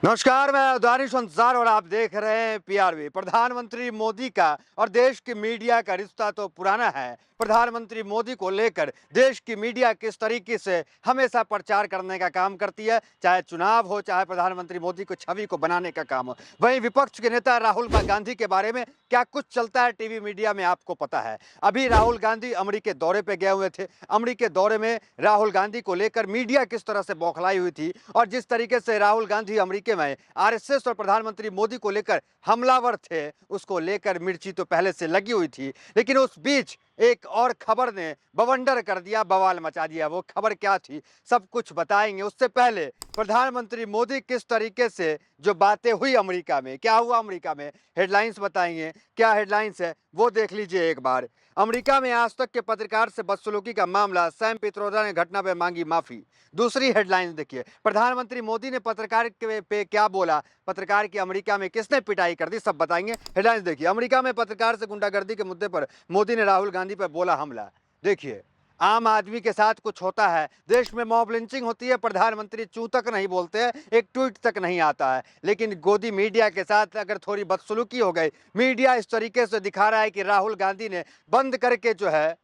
नमस्कार, मैं दानिश संसार और आप देख रहे हैं पीआरवी। प्रधानमंत्री मोदी का और देश की मीडिया का रिश्ता तो पुराना है। प्रधानमंत्री मोदी को लेकर देश की मीडिया किस तरीके से हमेशा प्रचार करने का काम करती है, चाहे चुनाव हो, चाहे प्रधानमंत्री मोदी की छवि को बनाने का काम हो। वहीं विपक्ष के नेता राहुल गांधी के बारे में क्या कुछ चलता है टीवी मीडिया में, आपको पता है। अभी राहुल गांधी अमेरिकी दौरे पे गए हुए थे। अमेरिकी दौरे में राहुल गांधी को लेकर मीडिया किस तरह से बौखलाई हुई थी और जिस तरीके से राहुल गांधी अमेरिका में आरएसएस और प्रधानमंत्री मोदी को लेकर हमलावर थे, उसको लेकर मिर्ची तो पहले से लगी हुई थी। लेकिन उस बीच एक और खबर ने बवंडर कर दिया, बवाल मचा दिया। वो खबर क्या थी, सब कुछ बताएंगे। उससे पहले प्रधानमंत्री मोदी किस तरीके से जो बातें हुई अमेरिका में, क्या हुआ अमेरिका में, हेडलाइंस बताएंगे। क्या हेडलाइंस है वो देख लीजिए एक बार। अमेरिका में आज तक के पत्रकार से बदसलूकी का मामला, सैम पित्रोदा ने घटना पर मांगी माफी। दूसरी हेडलाइन देखिए, प्रधानमंत्री मोदी ने पत्रकार पे क्या बोला, पत्रकार की अमेरिका में किसने पिटाई कर दी, सब बताएंगे। हेडलाइंस देखिए, अमेरिका में पत्रकार से गुंडागर्दी के मुद्दे पर मोदी ने राहुल गांधी पर बोला हमला। देखिए, आम आदमी के साथ कुछ होता है, देश में मॉब लिंचिंग होती है, प्रधानमंत्री चू तक नहीं बोलते हैं, एक ट्वीट तक नहीं आता है। लेकिन गोदी मीडिया के साथ अगर थोड़ी बदसलूकी हो गई, मीडिया इस तरीके से दिखा रहा है कि राहुल गांधी ने बंद करके जो है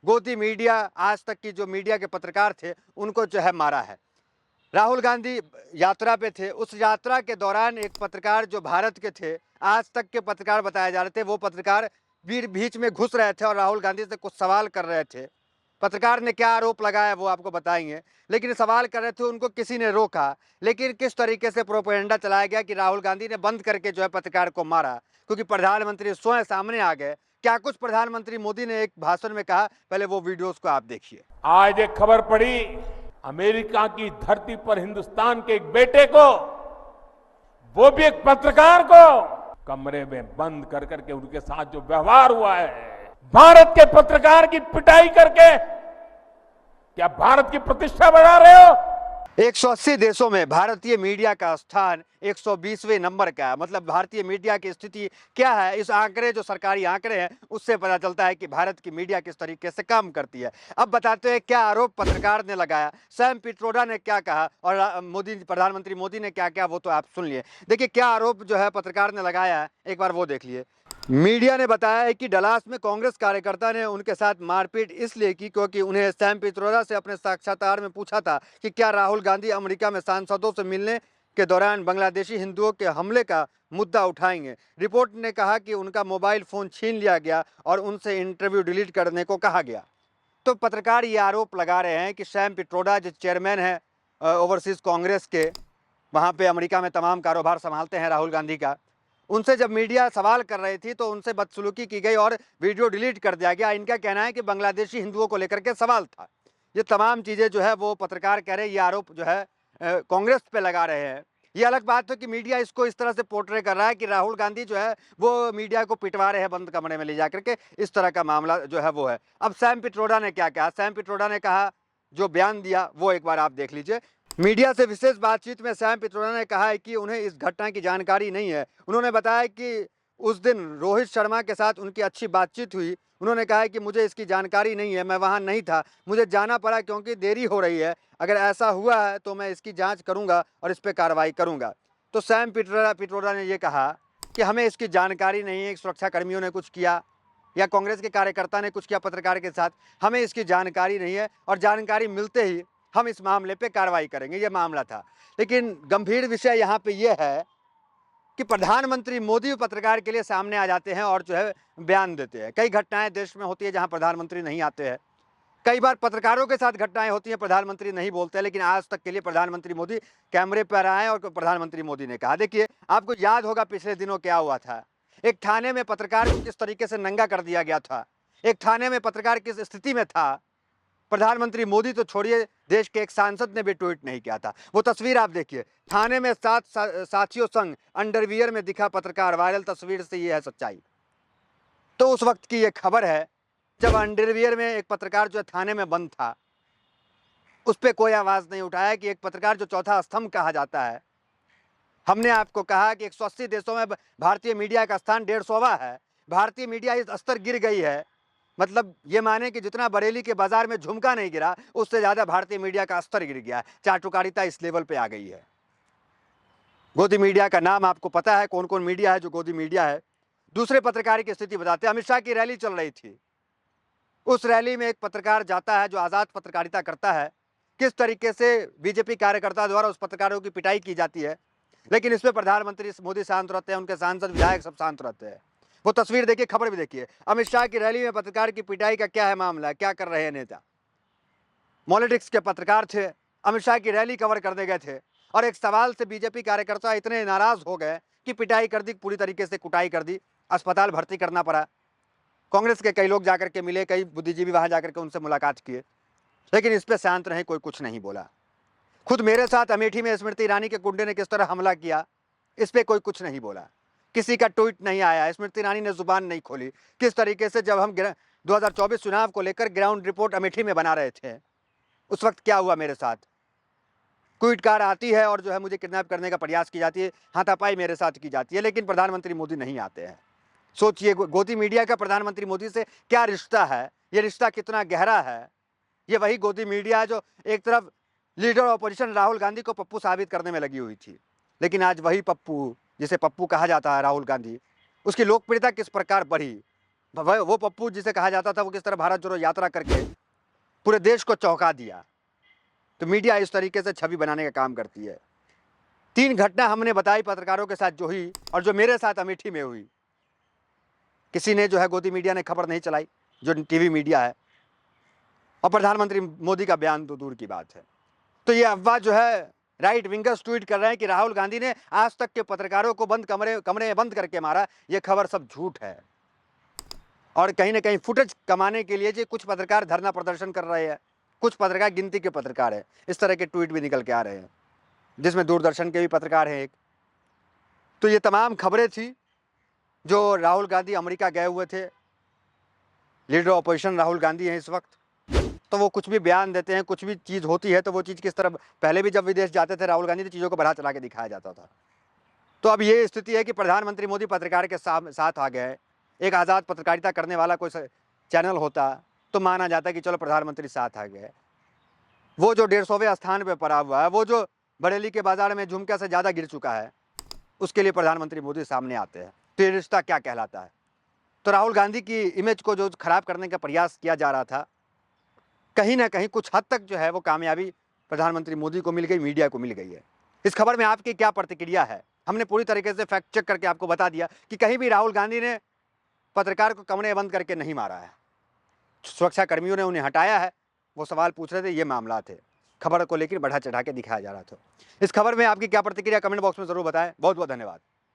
गोदी मीडिया, आज तक की जो मीडिया के पत्रकार थे उनको जो है मारा है। राहुल गांधी यात्रा पे थे, उस यात्रा के दौरान एक पत्रकार जो भारत के थे, आज तक के पत्रकार बताए जा रहे थे, वो पत्रकार बीच में घुस रहे थे और राहुल गांधी से कुछ सवाल कर रहे थे। पत्रकार ने क्या आरोप लगाया वो आपको बताएंगे, लेकिन सवाल कर रहे थे, उनको किसी ने रोका। लेकिन किस तरीके से प्रोपेगेंडा चलाया गया कि राहुल गांधी ने बंद करके जो है पत्रकार को मारा, क्योंकि प्रधानमंत्री स्वयं सामने आ गए। क्या कुछ प्रधानमंत्री मोदी ने एक भाषण में कहा, पहले वो वीडियोस को आप देखिए। आज एक खबर पड़ी, अमेरिका की धरती पर हिंदुस्तान के एक बेटे को, वो भी एक पत्रकार को, कमरे में बंद कर करके उनके साथ जो व्यवहार हुआ है, भारत के पत्रकार की पिटाई करके क्या भारत की प्रतिष्ठा बढ़ा रहे हो? 180 देशों में भारतीय मीडिया का स्थान 120वें नंबर का है। मतलब भारतीय मीडिया की स्थिति क्या है, इस आंकड़े, जो सरकारी आंकड़े हैं, उससे पता चलता है कि भारत की मीडिया किस तरीके से काम करती है। अब बताते हैं क्या आरोप पत्रकार ने लगाया, सैम पित्रोदा ने क्या कहा और मोदी, प्रधानमंत्री मोदी ने क्या क्या, वो तो आप सुन लिए। देखिए क्या आरोप जो है पत्रकार ने लगाया है, एक बार वो देख लिए। मीडिया ने बताया है कि डलास में कांग्रेस कार्यकर्ता ने उनके साथ मारपीट इसलिए की क्योंकि उन्हें सैम पित्रोदा से अपने साक्षात्कार में पूछा था कि क्या राहुल गांधी अमेरिका में सांसदों से मिलने के दौरान बांग्लादेशी हिंदुओं के हमले का मुद्दा उठाएंगे। रिपोर्ट ने कहा कि उनका मोबाइल फोन छीन लिया गया और उनसे इंटरव्यू डिलीट करने को कहा गया। तो पत्रकार ये आरोप लगा रहे हैं कि सैम पित्रोदा जो चेयरमैन है ओवरसीज कांग्रेस के, वहाँ पे अमेरिका में तमाम कारोबार संभालते हैं राहुल गांधी का, उनसे जब मीडिया सवाल कर रही थी तो उनसे बदसलूकी की गई और वीडियो डिलीट कर दिया गया। इनका कहना है कि बांग्लादेशी हिंदुओं को लेकर के सवाल था। ये तमाम चीज़ें जो है वो पत्रकार कह रहे हैं, ये आरोप जो है कांग्रेस पे लगा रहे हैं। ये अलग बात है कि मीडिया इसको इस तरह से पोर्ट्रे कर रहा है कि राहुल गांधी जो है वो मीडिया को पिटवा रहे हैं बंद कमरे में ले जाकर के, इस तरह का मामला जो है वो है। अब सैम पित्रोदा ने क्या कहा, सैम पित्रोदा ने कहा, जो बयान दिया वो एक बार आप देख लीजिए। मीडिया से विशेष बातचीत में सैम पित्रोदा ने कहा है कि उन्हें इस घटना की जानकारी नहीं है। उन्होंने बताया कि उस दिन रोहित शर्मा के साथ उनकी अच्छी बातचीत हुई। उन्होंने कहा है कि मुझे इसकी जानकारी नहीं है, मैं वहां नहीं था, मुझे जाना पड़ा क्योंकि देरी हो रही है। अगर ऐसा हुआ है तो मैं इसकी जांच करूंगा और इस पर कार्रवाई करूंगा। तो सैम पित्रोदा ने यह कहा कि हमें इसकी जानकारी नहीं है, सुरक्षा कर्मियों ने कुछ किया या कांग्रेस के कार्यकर्ता ने कुछ किया पत्रकार के साथ, हमें इसकी जानकारी नहीं है और जानकारी मिलते ही हम इस मामले पे कार्रवाई करेंगे। ये मामला था। लेकिन गंभीर विषय यहाँ पे ये है कि प्रधानमंत्री मोदी पत्रकार के लिए सामने आ जाते हैं और जो है बयान देते हैं। कई घटनाएं देश में होती है जहां प्रधानमंत्री नहीं आते हैं, कई बार पत्रकारों के साथ घटनाएं होती हैं, प्रधानमंत्री नहीं बोलते। लेकिन आज तक के लिए प्रधानमंत्री मोदी कैमरे पर आए और प्रधानमंत्री मोदी ने कहा। देखिए आपको याद होगा पिछले दिनों क्या हुआ था, एक थाने में पत्रकार को किस तरीके से नंगा कर दिया गया था, एक थाने में पत्रकार किस स्थिति में था। प्रधानमंत्री मोदी तो छोड़िए, देश के एक सांसद ने भी ट्वीट नहीं किया था। वो तस्वीर आप देखिए, थाने में साथियों संग अंडरवियर में दिखा पत्रकार, वायरल तस्वीर से ये है सच्चाई। तो उस वक्त की ये खबर है जब अंडरवियर में एक पत्रकार जो थाने में बंद था, उस पर कोई आवाज नहीं उठाया कि एक पत्रकार जो चौथा स्तंभ कहा जाता है। हमने आपको कहा कि 180 देशों में भारतीय मीडिया का स्थान 150वां है। भारतीय मीडिया इस स्तर गिर गई है, मतलब ये माने कि जितना बरेली के बाजार में झुमका नहीं गिरा, उससे ज्यादा भारतीय मीडिया का स्तर गिर गया। चाटुकारिता इस लेवल पे आ गई है। गोदी मीडिया का नाम आपको पता है, कौन कौन मीडिया है जो गोदी मीडिया है। दूसरे पत्रकार की स्थिति बताते हैं। अमित शाह की रैली चल रही थी, उस रैली में एक पत्रकार जाता है जो आज़ाद पत्रकारिता करता है, किस तरीके से बीजेपी कार्यकर्ता द्वारा उस पत्रकारों की पिटाई की जाती है, लेकिन इसमें प्रधानमंत्री मोदी शांत रहते हैं, उनके सांसद विधायक सब शांत रहते हैं। वो तस्वीर देखिए, खबर भी देखिए। अमित शाह की रैली में पत्रकार की पिटाई का क्या है मामला, क्या कर रहे हैं नेता। पॉलिटिक्स के पत्रकार थे, अमित शाह की रैली कवर करने गए थे और एक सवाल से बीजेपी कार्यकर्ता इतने नाराज हो गए कि पिटाई कर दी, पूरी तरीके से कुटाई कर दी, अस्पताल भर्ती करना पड़ा। कांग्रेस के कई लोग जाकर के मिले, कई बुद्धिजीवी वहां जाकर के उनसे मुलाकात किए, लेकिन इस पे शांत रहे, कोई कुछ नहीं बोला। खुद मेरे साथ अमेठी में स्मृति ईरानी के गुंडे ने किस तरह हमला किया, इस पे कोई कुछ नहीं बोला, किसी का ट्वीट नहीं आया, स्मृति ईरानी ने जुबान नहीं खोली। किस तरीके से जब हम 2024 चुनाव को लेकर ग्राउंड रिपोर्ट अमेठी में बना रहे थे, उस वक्त क्या हुआ मेरे साथ, क्विट कार आती है और जो है मुझे किडनैप करने का प्रयास की जाती है, हाथापाई मेरे साथ की जाती है, लेकिन प्रधानमंत्री मोदी नहीं आते हैं। सोचिए, गोदी मीडिया का प्रधानमंत्री मोदी से क्या रिश्ता है, ये रिश्ता कितना गहरा है। ये वही गोदी मीडिया है जो एक तरफ लीडर ऑपोजिशन राहुल गांधी को पप्पू साबित करने में लगी हुई थी, लेकिन आज वही पप्पू, जिसे पप्पू कहा जाता है राहुल गांधी, उसकी लोकप्रियता किस प्रकार बढ़ी। वो पप्पू जिसे कहा जाता था, वो किस तरह भारत जोड़ो यात्रा करके पूरे देश को चौंका दिया। तो मीडिया इस तरीके से छवि बनाने का काम करती है। 3 घटना हमने बताई पत्रकारों के साथ जो हुई और जो मेरे साथ अमेठी में हुई। किसी ने जो है गोदी मीडिया ने खबर नहीं चलाई, जो टीवी मीडिया है, और प्रधानमंत्री मोदी का बयान तो दूर की बात है। तो ये अफवाह जो है, राइट विंगर्स ट्वीट कर रहे हैं कि राहुल गांधी ने आज तक के पत्रकारों को कमरे में बंद करके मारा। ये खबर सब झूठ है और कहीं ना कहीं फुटेज कमाने के लिए जो कुछ पत्रकार धरना प्रदर्शन कर रहे हैं, कुछ पत्रकार गिनती के पत्रकार हैं, इस तरह के ट्वीट भी निकल के आ रहे हैं, जिसमें दूरदर्शन के भी पत्रकार हैं एक। तो ये तमाम खबरें थी जो राहुल गांधी अमेरिका गए हुए थे, लीडर ऑपोजिशन राहुल गांधी हैं इस वक्त, तो वो कुछ भी बयान देते हैं, कुछ भी चीज़ होती है तो वो चीज़ किस तरह, पहले भी जब विदेश जाते थे राहुल गांधी तो चीज़ों को बढ़ा चढ़ा के दिखाया जाता था। तो अब ये स्थिति है कि प्रधानमंत्री मोदी पत्रकार के साथ आ गए। एक आज़ाद पत्रकारिता करने वाला कोई चैनल होता तो माना जाता कि चलो प्रधानमंत्री साथ आ गए। वो जो 150वें स्थान पर पड़ा हुआ है, वो जो बरेली के बाजार में झुमके से ज़्यादा गिर चुका है, उसके लिए प्रधानमंत्री मोदी सामने आते हैं। तो ये रिश्ता क्या कहलाता है। तो राहुल गांधी की इमेज को जो खराब करने का प्रयास किया जा रहा था, कहीं ना कहीं कुछ हद तक जो है वो कामयाबी प्रधानमंत्री मोदी को मिल गई, मीडिया को मिल गई है। इस खबर में आपकी क्या प्रतिक्रिया है। हमने पूरी तरीके से फैक्ट चेक करके आपको बता दिया कि कहीं भी राहुल गांधी ने पत्रकार को कमरे बंद करके नहीं मारा है, सुरक्षा कर्मियों ने उन्हें हटाया है, वो सवाल पूछ रहे थे, ये मामला थे। खबर को लेकर बढ़ा चढ़ा के दिखाया जा रहा था। इस खबर में आपकी क्या प्रतिक्रिया, कमेंट बॉक्स में जरूर बताएं। बहुत बहुत धन्यवाद।